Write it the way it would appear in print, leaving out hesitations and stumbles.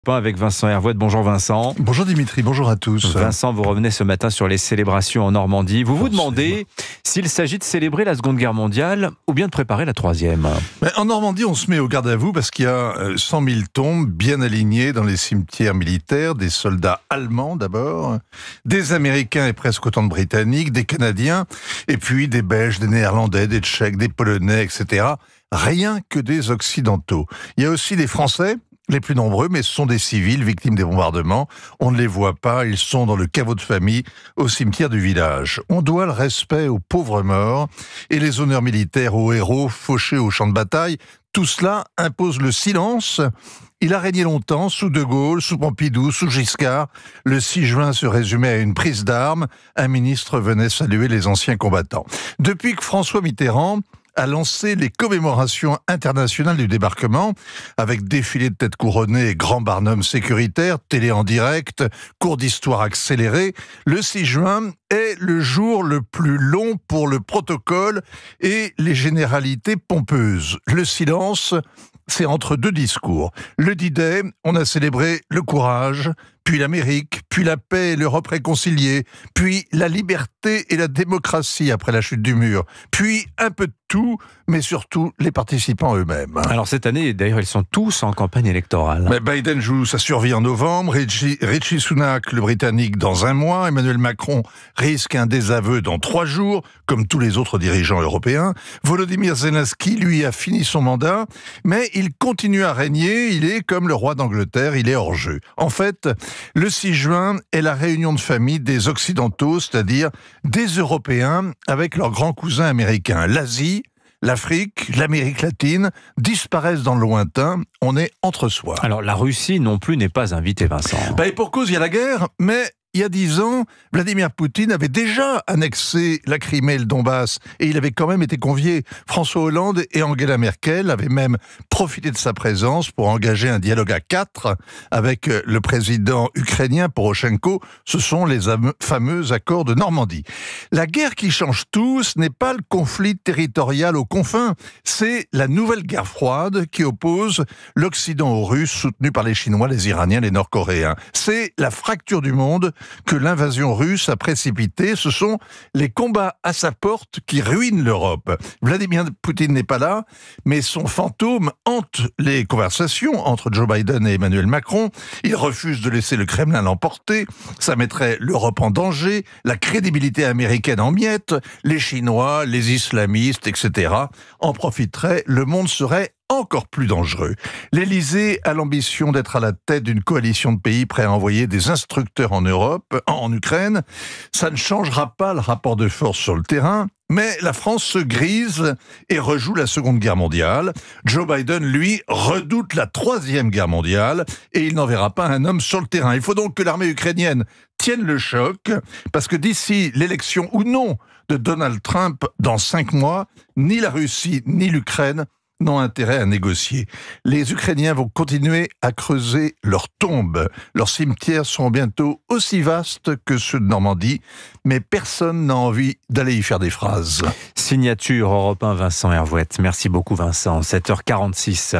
Avec Vincent Hervouet. Bonjour Vincent. Bonjour Dimitri, bonjour à tous. Vincent, vous revenez ce matin sur les célébrations en Normandie. Vous vous demandez s'il s'agit de célébrer la Seconde Guerre mondiale ou bien de préparer la Troisième. En Normandie, on se met au garde à vous parce qu'il y a 100 000 tombes bien alignées dans les cimetières militaires, des soldats allemands d'abord, des Américains et presque autant de Britanniques, des Canadiens, et puis des Belges, des Néerlandais, des Tchèques, des Polonais, etc. Rien que des Occidentaux. Il y a aussi des Français, les plus nombreux, mais ce sont des civils victimes des bombardements. On ne les voit pas, ils sont dans le caveau de famille au cimetière du village. On doit le respect aux pauvres morts et les honneurs militaires aux héros fauchés au champ de bataille. Tout cela impose le silence. Il a régné longtemps, sous De Gaulle, sous Pompidou, sous Giscard. Le 6 juin se résumait à une prise d'armes. Un ministre venait saluer les anciens combattants. Depuis que François Mitterrand a lancé les commémorations internationales du débarquement, avec défilé de têtes couronnées et grands barnums sécuritaires, télé en direct, cours d'histoire accéléré, le 6 juin est le jour le plus long pour le protocole et les généralités pompeuses. Le silence, c'est entre deux discours. Le D-Day, on a célébré le courage, puis l'Amérique, puis la paix et l'Europe réconciliée, puis la liberté et la démocratie après la chute du mur, puis un peu de tout, mais surtout les participants eux-mêmes. Alors cette année, d'ailleurs, ils sont tous en campagne électorale. Mais Biden joue sa survie en novembre, Rishi Sunak, le Britannique, dans un mois, Emmanuel Macron risque un désaveu dans 3 jours, comme tous les autres dirigeants européens. Volodymyr Zelensky, lui, a fini son mandat, mais il continue à régner, il est comme le roi d'Angleterre, il est hors jeu. En fait, le 6 juin est la réunion de famille des Occidentaux, c'est-à-dire des Européens avec leurs grands cousins américains. L'Asie, l'Afrique, l'Amérique latine disparaissent dans le lointain, on est entre soi. Alors la Russie non plus n'est pas invitée, Vincent. Et pour cause, il y a la guerre, mais il y a 10 ans, Vladimir Poutine avait déjà annexé la Crimée et le Donbass, et il avait quand même été convié. François Hollande et Angela Merkel avaient même profité de sa présence pour engager un dialogue à 4 avec le président ukrainien Poroshenko. Ce sont les fameux accords de Normandie. La guerre qui change tout, ce n'est pas le conflit territorial aux confins, c'est la nouvelle guerre froide qui oppose l'Occident aux Russes, soutenu par les Chinois, les Iraniens, les Nord-Coréens. C'est la fracture du monde que l'invasion russe a précipité. Ce sont les combats à sa porte qui ruinent l'Europe. Vladimir Poutine n'est pas là, mais son fantôme hante les conversations entre Joe Biden et Emmanuel Macron. Il refuse de laisser le Kremlin l'emporter. Ça mettrait l'Europe en danger, la crédibilité américaine en miettes, les Chinois, les islamistes, etc. en profiteraient. Le monde serait encore plus dangereux. L'Élysée a l'ambition d'être à la tête d'une coalition de pays prêts à envoyer des instructeurs en Europe, en Ukraine. Ça ne changera pas le rapport de force sur le terrain, mais la France se grise et rejoue la Seconde Guerre mondiale. Joe Biden, lui, redoute la Troisième Guerre mondiale et il n'enverra pas un homme sur le terrain. Il faut donc que l'armée ukrainienne tienne le choc, parce que d'ici l'élection ou non de Donald Trump dans 5 mois, ni la Russie ni l'Ukraine n'ont intérêt à négocier. Les Ukrainiens vont continuer à creuser leurs tombes. Leurs cimetières seront bientôt aussi vastes que ceux de Normandie, mais personne n'a envie d'aller y faire des phrases. Signature Europe 1, Vincent Hervouet. Merci beaucoup Vincent. 7h46.